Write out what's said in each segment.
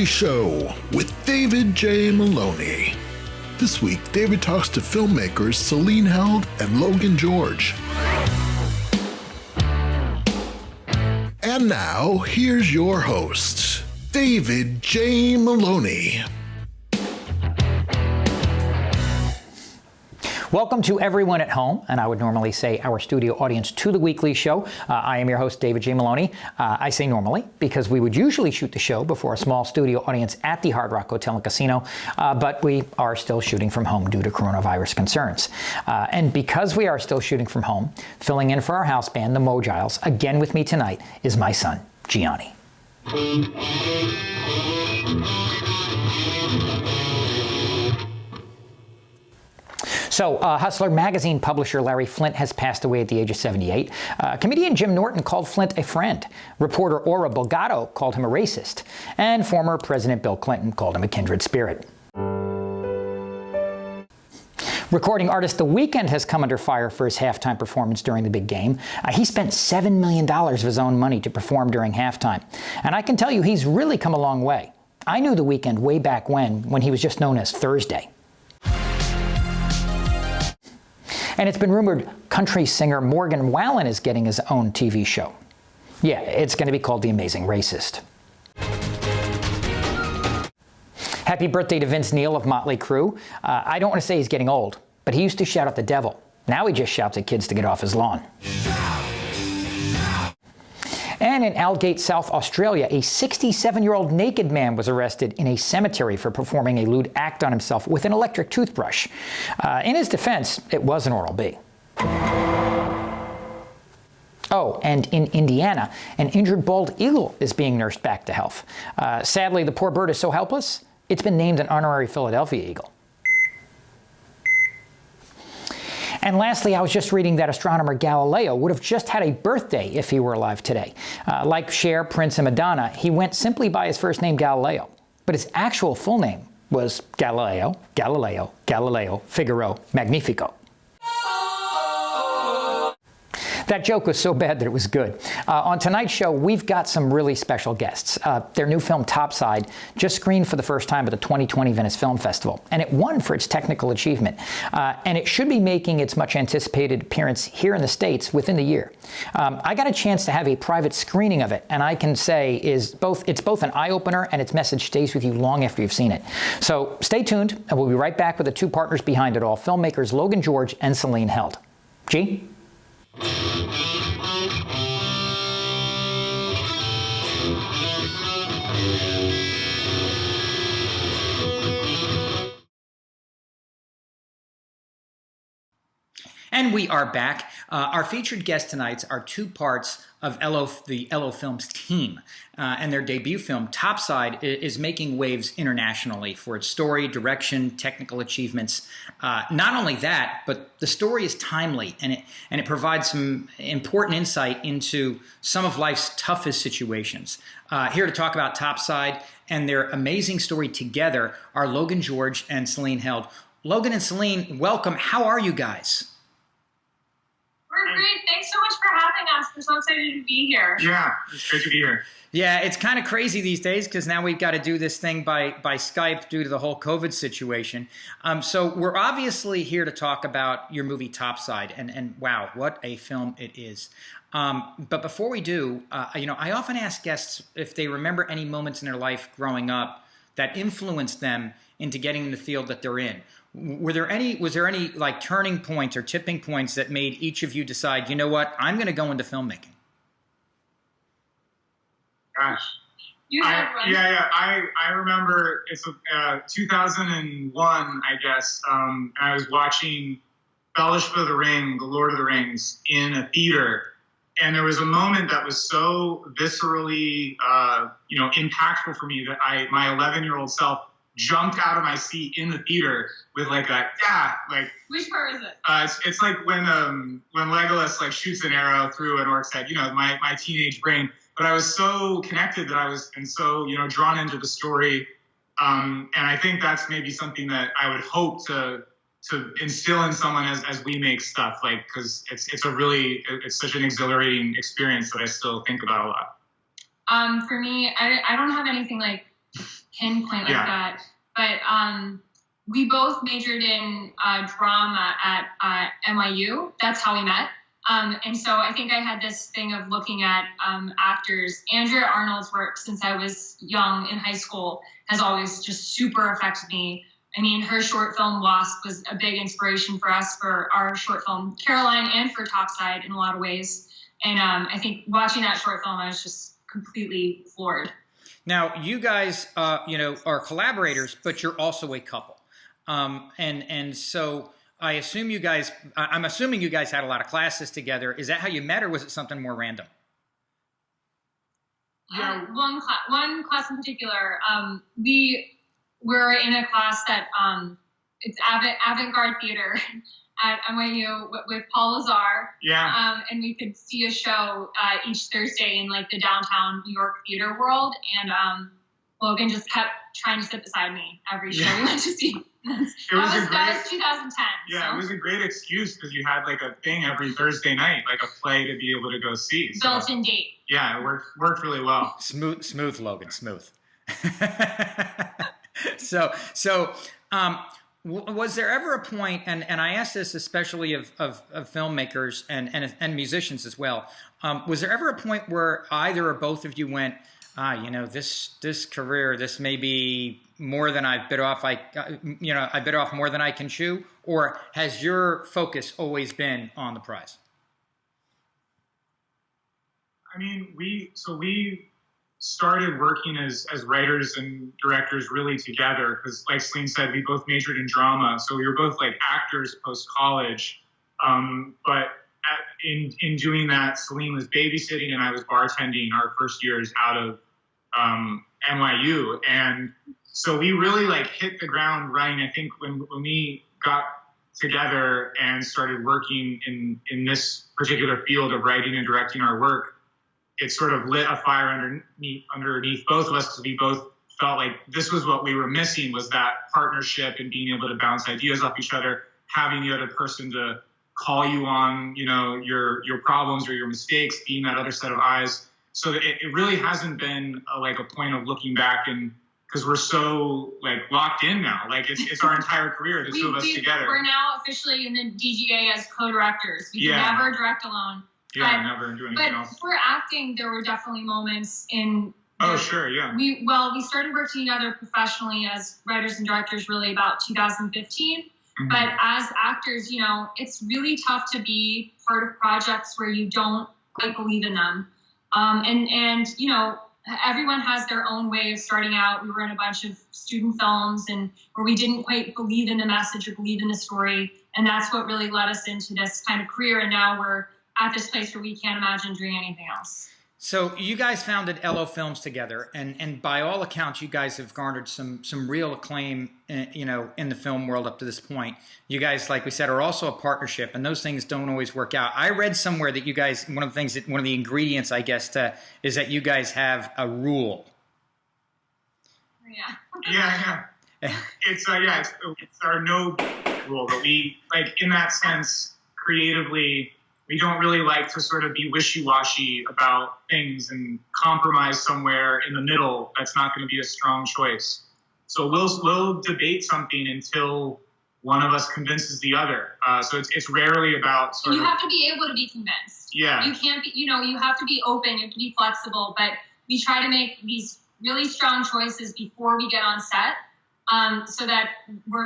Weekly Show with David J. Maloney. This week, David talks to filmmakers Celine Held and Logan George. And now, here's your host, David J. Maloney. Welcome to everyone at home, and I would normally say our studio audience to the weekly show. I am your host, David J. Maloney. I say normally because we would usually shoot the show before a small studio audience at the Hard Rock Hotel and Casino, but we are still shooting from home due to coronavirus concerns. And because we are still shooting from home, filling in for our house band, the Mogiles, again with me tonight is my son, Gianni. So, Hustler magazine publisher Larry Flynt has passed away at the age of 78. Comedian Jim Norton called Flynt a friend. Reporter Aura Bogado called him a racist. And former President Bill Clinton called him a kindred spirit. Recording artist The Weeknd has come under fire for his halftime performance during the big game. He spent $7 million of his own money to perform during halftime. And I can tell you, he's really come a long way. I knew The Weeknd way back when he was just known as Thursday. And it's been rumored country singer Morgan Wallen is getting his own TV show. Yeah, it's going to be called The Amazing Racist. Happy birthday to Vince Neil of Motley Crue. I don't want to say he's getting old, but he used to shout at the devil. Now he just shouts at kids to get off his lawn. And in Aldgate, South Australia, a 67-year-old naked man was arrested in a cemetery for performing a lewd act on himself with an electric toothbrush. In his defense, it was an Oral-B. Oh, and in Indiana, an injured bald eagle is being nursed back to health. Sadly, the poor bird is so helpless, it's been named an honorary Philadelphia Eagle. And lastly, I was just reading that astronomer Galileo would have just had a birthday if he were alive today. Like Cher, Prince, and Madonna, he went simply by his first name Galileo. But his actual full name was Galileo Figaro Magnifico. That joke was so bad that it was good. On tonight's show, we've got some really special guests. Their new film, Topside, just screened for the first time at the 2020 Venice Film Festival, and it won for its technical achievement. And it should be making its much-anticipated appearance here in the States within the year. I got a chance to have a private screening of it, and I can say it's both an eye-opener and its message stays with you long after you've seen it. So stay tuned, and we'll be right back with the two partners behind it all, filmmakers Logan George and Celine Held. G? And we are back. Our featured guests tonight are two parts of the ELO Films team. And their debut film, Topside, is making waves internationally for its story, direction, technical achievements. Not only that, but the story is timely, and it provides some important insight into some of life's toughest situations. Here to talk about Topside and their amazing story together are Logan George and Celine Held. Logan and Celine, welcome. How are you guys? We're great. Thanks so much for having us. We're so excited to be here. Yeah, it's great to be here. Yeah, it's kind of crazy these days because now we've got to do this thing by Skype due to the whole COVID situation. So we're obviously here to talk about your movie Topside, and wow, what a film it is. But before we do, I often ask guests if they remember any moments in their life growing up that influenced them into getting in the field that they're in. Was there any like turning points or tipping points that made each of you decide, you know what, I'm going to go into filmmaking? Gosh. I remember it's 2001, I guess. I was watching Fellowship of the Ring, The Lord of the Rings, in a theater. And there was a moment that was so viscerally, impactful for me that my 11-year-old self jumped out of my seat in the theater with like a Which part is it? It's like when Legolas like shoots an arrow through an orc's head. My teenage brain. But I was so connected that I was so drawn into the story, and I think that's maybe something that I would hope to instill in someone as we make stuff, like, because it's such an exhilarating experience that I still think about a lot. For me, I don't have anything like pinpoint like that. But we both majored in drama at NYU. That's how we met. And so I think I had this thing of looking at actors. Andrea Arnold's work since I was young in high school has always just super affected me. I mean, her short film Wasp was a big inspiration for us for our short film Caroline and for Topside in a lot of ways. And I think watching that short film, I was just completely floored. Now, you guys, are collaborators, but you're also a couple. And so I'm assuming you guys had a lot of classes together. Is that how you met, or was it something more random? Yeah, one class in particular. We were in a class that it's avant-garde theater at NYU with Paul Lazar. Yeah. And we could see a show each Thursday in like the downtown New York theater world. And Logan just kept trying to sit beside me every show we went to see. That was 2010. Yeah, so. It was a great excuse because you had like a thing every Thursday night, like a play to be able to go see. So, built-in date. Yeah, it worked really well. Smooth, Logan, smooth. Was there ever a point, and I ask this especially of filmmakers and musicians as well, was there ever a point where either or both of you went, this career, this may be more than I've bit off, I bit off more than I can chew, or has your focus always been on the prize? I mean, we started working as writers and directors really together because, like Celine said, we both majored in drama, so we were both like actors post-college. But in doing that, Celine was babysitting and I was bartending our first years out of NYU, and so we really like hit the ground running. I think when we got together and started working in this particular field of writing and directing our work, it sort of lit a fire underneath both of us because we both felt like this was what we were missing, was that partnership and being able to bounce ideas off each other, having the other person to call you on, your problems or your mistakes, being that other set of eyes. So it really hasn't been a point of looking back, and because we're so like locked in now, like it's our entire career, the two of us together. We're now officially in the DGA as co-directors. We can never direct alone. Yeah, never do anything else. But for acting, there were definitely moments in. Oh, sure, yeah. We started working together professionally as writers and directors really about 2015. Mm-hmm. But as actors, it's really tough to be part of projects where you don't quite believe in them. And everyone has their own way of starting out. We were in a bunch of student films and where we didn't quite believe in the message or believe in the story. And that's what really led us into this kind of career. And now we're at this place where we can't imagine doing anything else. So you guys founded ELO Films together, and by all accounts, you guys have garnered some real acclaim, in the film world up to this point. You guys, like we said, are also a partnership, and those things don't always work out. I read somewhere that you guys, one of the ingredients, I guess, is that you guys have a rule. Yeah. It's our no rule, but we, like, in that sense, creatively, we don't really like to sort of be wishy-washy about things and compromise somewhere in the middle. That's not going to be a strong choice. So we'll debate something until one of us convinces the other. So it's rarely about sort of. You have to be able to be convinced. Yeah. You can't be. You have to be open. You have to be flexible. But we try to make these really strong choices before we get on set, so that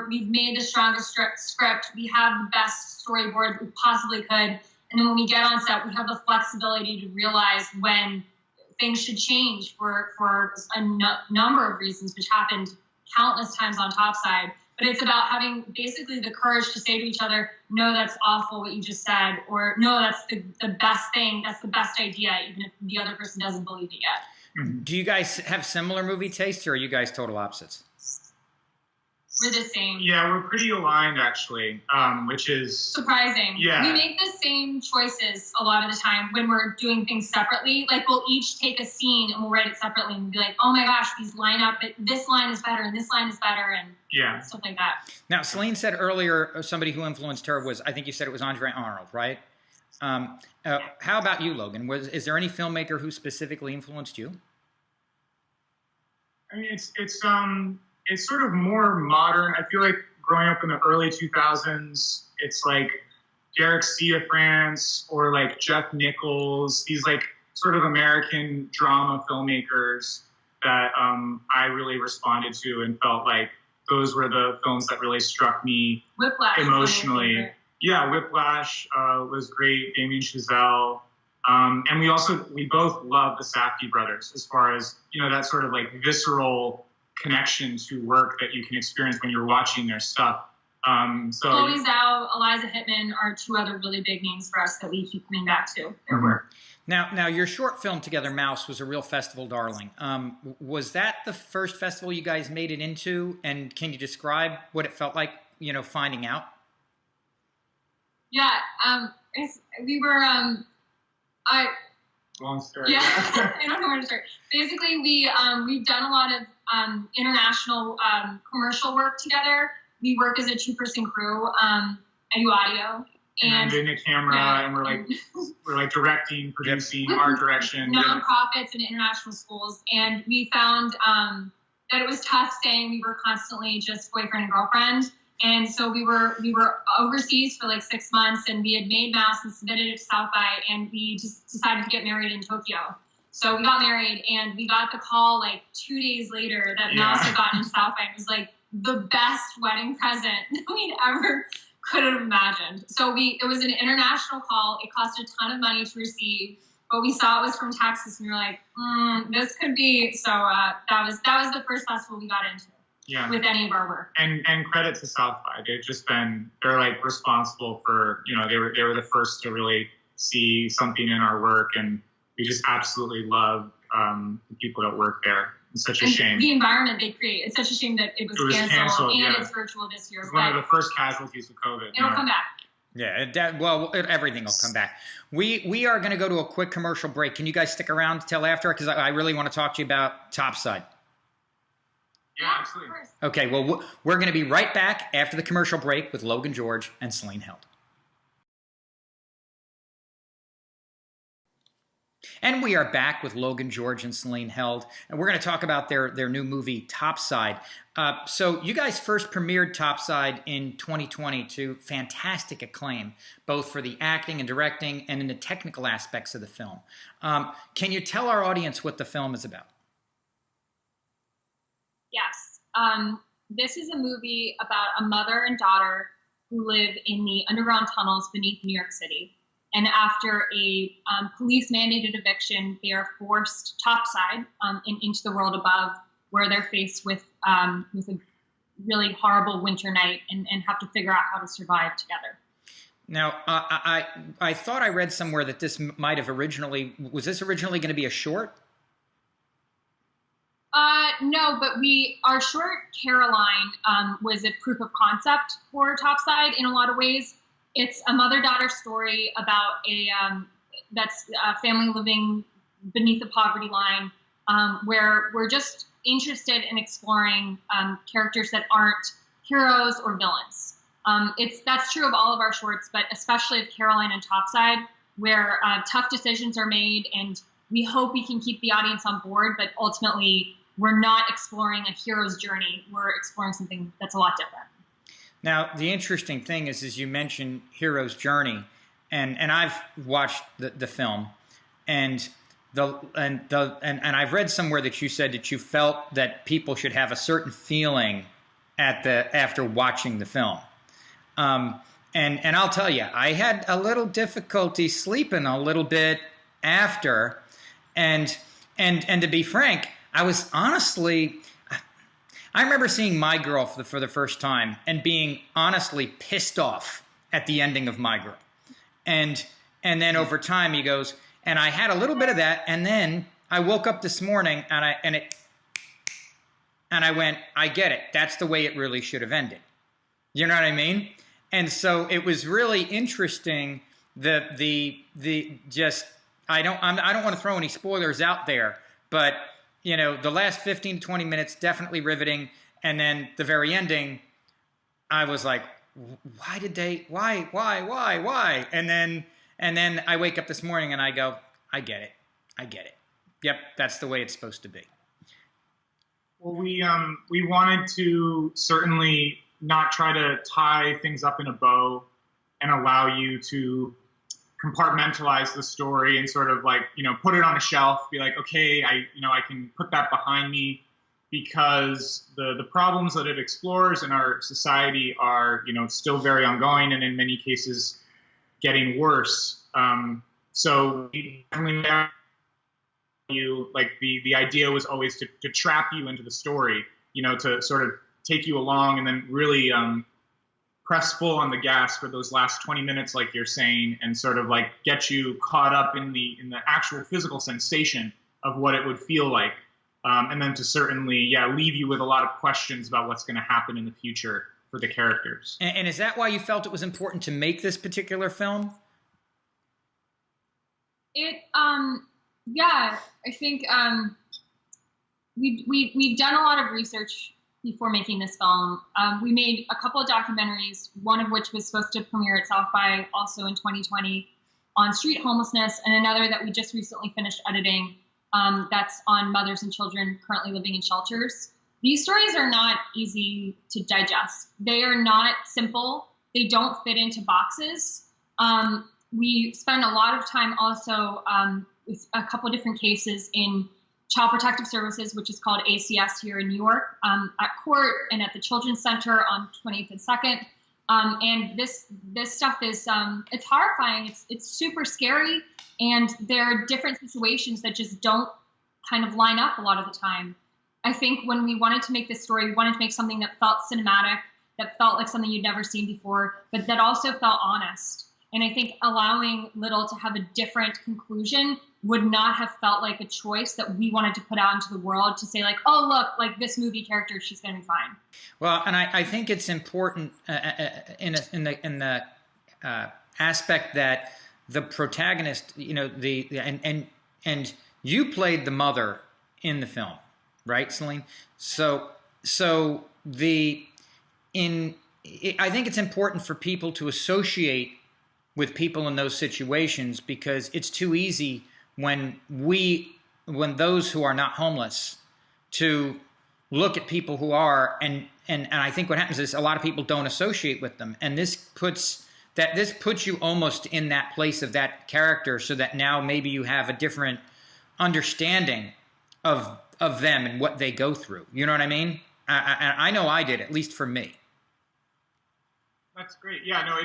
we've made the strongest script. We have the best storyboard we possibly could. And then when we get on set, we have the flexibility to realize when things should change for a number of reasons, which happened countless times on Topside. But it's about having basically the courage to say to each other, no, that's awful what you just said, or no, that's the best thing, that's the best idea, even if the other person doesn't believe it yet. Do you guys have similar movie tastes, or are you guys total opposites? We're the same. Yeah, we're pretty aligned, actually, which is surprising. Yeah. We make the same choices a lot of the time when we're doing things separately. Like, we'll each take a scene and we'll write it separately and be like, oh my gosh, these line up, but this line is better and this line is better, and stuff like that. Now, Celine said earlier somebody who influenced her was, I think you said it was Andre Arnold, right? How about you, Logan? Is there any filmmaker who specifically influenced you? I mean, it's sort of more modern. I feel like growing up in the early 2000s, it's like Derek Ciafrance or like Jeff Nichols, these like sort of American drama filmmakers that I really responded to and felt like those were the films that really struck me Whiplash emotionally. Yeah, Whiplash was great. Damien Chazelle. And we both love the Safdie brothers as far as, that sort of like visceral connection to work that you can experience when you're watching their stuff. Chloe Zhao, Eliza Hittman are two other really big names for us that we keep coming back to their work. Now, your short film together, Mouse, was a real festival darling. Was that the first festival you guys made it into? And can you describe what it felt like, finding out? Yeah, we were, long story. Yeah, I don't know where to start. Basically, we've done a lot of international commercial work together. We work as a two-person crew. I do audio. And I'm doing the camera, and we're like directing, producing, art direction. Nonprofits and international schools, and we found that it was tough saying we were constantly just boyfriend and girlfriend, and so we were overseas for like 6 months, and we had made Mouse and submitted it to South by, and we just decided to get married in Tokyo. So we got married, and we got the call like 2 days later that Mouse had gotten into South by. It was like the best wedding present we'd ever could have imagined. So it was an international call. It cost a ton of money to receive, but we saw it was from Texas, and we were like, this could be. So that was the first festival we got into with any of our work. And credit to South by. They're like responsible for, they were the first to really see something in our work, and we just absolutely love the people that work there. It's such a shame. The environment they create. It's such a shame that it was canceled and it's virtual this year. It was one of the first casualties of COVID. It'll come back. Yeah, everything will come back. We are going to go to a quick commercial break. Can you guys stick around till after? Because I really want to talk to you about Topside. Yeah, absolutely. Okay, well, we're going to be right back after the commercial break with Logan George and Celine Held. And we are back with Logan George and Celine Held, and we're going to talk about their new movie, Topside. So you guys first premiered Topside in 2020 to fantastic acclaim, both for the acting and directing and in the technical aspects of the film. Can you tell our audience what the film is about? Yes. This is a movie about a mother and daughter who live in the underground tunnels beneath New York City. And after a police-mandated eviction, they are forced topside into the world above, where they're faced with a really horrible winter night and have to figure out how to survive together. Now, I thought I read somewhere that this might have was this originally going to be a short? No, but our short, Caroline, was a proof of concept for Topside in a lot of ways. It's a mother-daughter story about a family living beneath the poverty line, where we're just interested in exploring characters that aren't heroes or villains. That's true of all of our shorts, but especially of Caroline and Topside, where tough decisions are made, and we hope we can keep the audience on board, but ultimately we're not exploring a hero's journey. We're exploring something that's a lot different. Now, the interesting thing is you mentioned hero's journey, and I've watched the film, and I've read somewhere that you said that you felt that people should have a certain feeling after watching the film, and I'll tell you, I had a little difficulty sleeping a little bit after, and to be frank, I was honestly. I remember seeing My Girl for the first time and being honestly pissed off at the ending of My Girl. And then over time he goes, and I had a little bit of that, and then I woke up this morning and I went, I get it. That's the way it really should have ended. You know what I mean? And so it was really interesting I don't want to throw any spoilers out there, but the last 15 to 20 minutes, definitely riveting. And then the very ending, I was like, why? And then I wake up this morning and I go, I get it. Yep, that's the way it's supposed to be. Well, we wanted to certainly not try to tie things up in a bow and allow you to compartmentalize the story and sort of like, put it on a shelf, be like, okay, I can put that behind me, because the problems that it explores in our society are, still very ongoing and in many cases getting worse. So we definitely the idea was always to trap you into the story, to sort of take you along and then really press full on the gas for those last 20 minutes, like you're saying, and sort of like get you caught up in the actual physical sensation of what it would feel like. And then to certainly, leave you with a lot of questions about what's going to happen in the future for the characters. And is that why you felt it was important to make this particular film? I think we've done a lot of research before making this film. We made a couple of documentaries, one of which was supposed to premiere at South by also in 2020 on street homelessness, and another that we just recently finished editing that's on mothers and children currently living in shelters. These stories are not easy to digest. They are not simple. They don't fit into boxes. We spend a lot of time also with a couple of different cases in Child Protective Services, which is called ACS here in New York, at court and at the Children's Center on 20th and 2nd. And this stuff is, it's horrifying. It's super scary. And there are different situations that just don't kind of line up a lot of the time. I think when we wanted to make this story, we wanted to make something that felt cinematic, that felt like something you'd never seen before, but that also felt honest. And I think allowing Little to have a different conclusion would not have felt like a choice that we wanted to put out into the world to say like, oh, look, like this movie character, she's going to be fine. Well, and I think it's important in the aspect that the protagonist, and you played the mother in the film, right, Celine? I think it's important for people to associate with people in those situations, because it's too easy when those who are not homeless to look at people who are, and I think what happens is a lot of people don't associate with them, and this puts you almost in that place of that character, so that now maybe you have a different understanding of them and what they go through. You know what I mean? I know I did, at least for me. That's great. Yeah, no,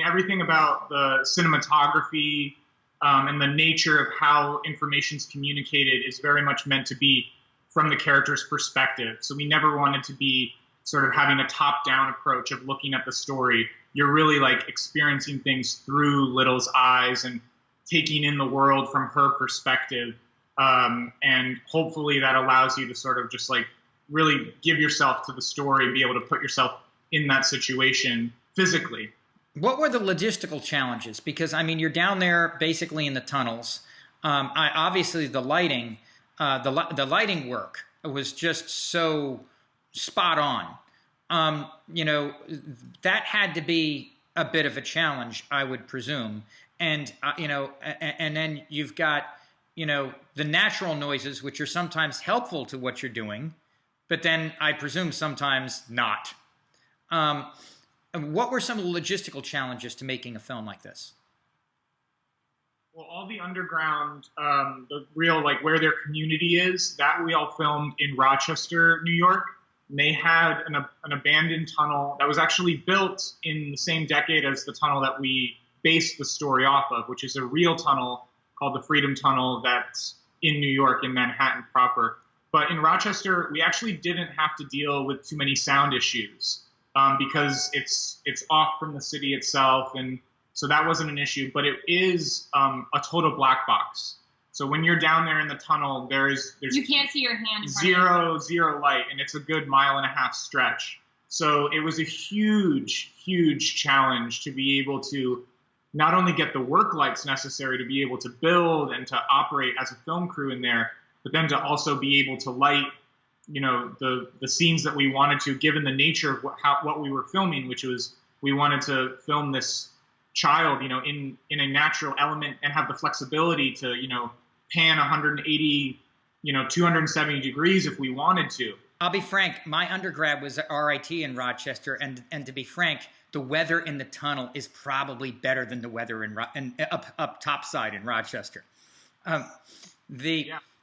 everything about the cinematography and the nature of how information's communicated is very much meant to be from the character's perspective. So we never wanted to be sort of having a top-down approach of looking at the story. You're really like experiencing things through Little's eyes and taking in the world from her perspective. And hopefully that allows you to sort of just like really give yourself to the story and be able to put yourself in that situation physically. What were the logistical challenges? Because you're down there basically in the tunnels. Obviously the lighting work was just so spot on. That had to be a bit of a challenge, I would presume. And and then you've got the natural noises, which are sometimes helpful to what you're doing, but then I presume sometimes not. What were some of the logistical challenges to making a film like this? Well, all the underground, the real, like where their community is, that we all filmed in Rochester, New York. And they had an abandoned tunnel that was actually built in the same decade as the tunnel that we based the story off of, which is a real tunnel called the Freedom Tunnel that's in New York, in Manhattan proper. But in Rochester, we actually didn't have to deal with too many sound issues. Because it's off from the city itself, and so that wasn't an issue. But it is a total black box. So when you're down there in the tunnel, there's you can't see your hand. Zero light, and it's a good 1.5 mile stretch. So it was a huge challenge to be able to not only get the work lights necessary to be able to build and to operate as a film crew in there, but then to also be able to light the scenes that we wanted to, given the nature of what we were filming, which was we wanted to film this child, in a natural element and have the flexibility to, pan 180 270 degrees if we wanted to. I'll be frank, my undergrad was at RIT in Rochester, and to be frank, the weather in the tunnel is probably better than the weather up Topside in Rochester. I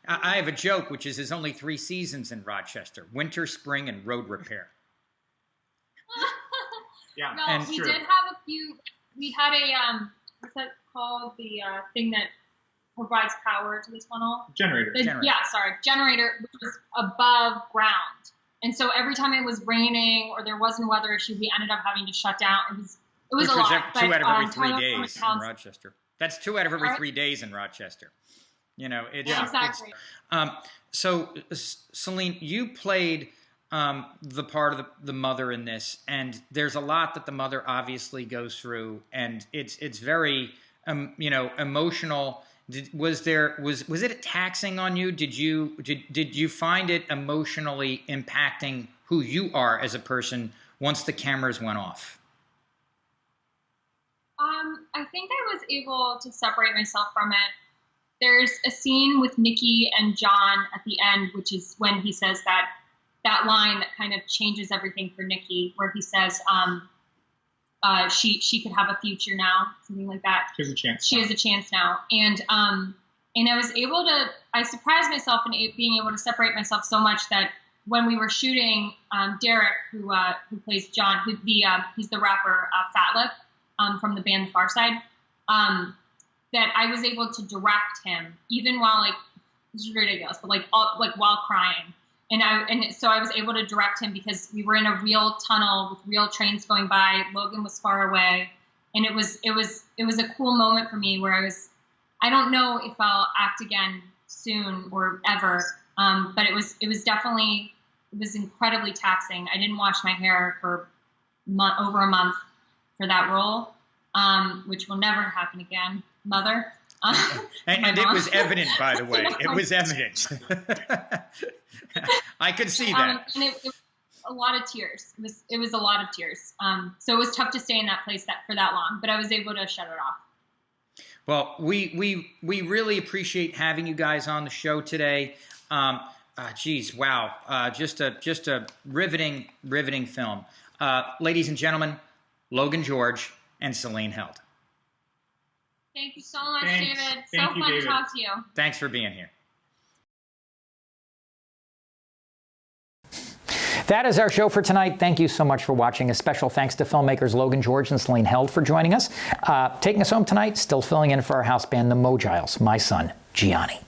have a joke, which is there's only 3 seasons in Rochester: winter, spring, and road repair. Yeah, no, and we true. did have a few. We had a what's that called? The thing that provides power to the tunnel. Generator. Generator, which was above ground. And so every time it was raining or there wasn't a weather issue, we ended up having to shut down. It was a lot. Two out of every 3 Tunnel days in Rochester. That's 2 out of every 3 days in Rochester. Exactly. So, Celine, you played the part of the mother in this, and there's a lot that the mother obviously goes through, and it's very emotional. Was it taxing on you? Did you find it emotionally impacting who you are as a person once the cameras went off? I think I was able to separate myself from it. There's a scene with Nikki and John at the end, which is when he says that line that kind of changes everything for Nikki, where he says, she could have a future now, something like that. She has a chance. She has a chance now. And I was able to, I surprised myself in being able to separate myself so much that when we were shooting, Derek, who plays John, he's the rapper Fat Lip from the band Far Side, that I was able to direct him even while this is ridiculous, but while crying. And so I was able to direct him because we were in a real tunnel with real trains going by. Logan was far away, and it was a cool moment for me where I don't know if I'll act again soon or ever, but it was incredibly taxing. I didn't wash my hair for over a month for that role, which will never happen again, Mother. And it was evident, by the way. It was evident. I could see that. And it was a lot of tears. It was a lot of tears. So it was tough to stay in that place for that long, but I was able to shut it off. Well, we really appreciate having you guys on the show today. Geez, wow. Just a riveting film. Ladies and gentlemen, Logan George and Celine Held. Thank you so much, Thanks. David. Thank you, Fun David. to talk to you. Thanks for being here. That is our show for tonight. Thank you so much for watching. A special thanks to filmmakers Logan George and Celine Held for joining us. Taking us home tonight, still filling in for our house band, the Mogiles, my son, Gianni.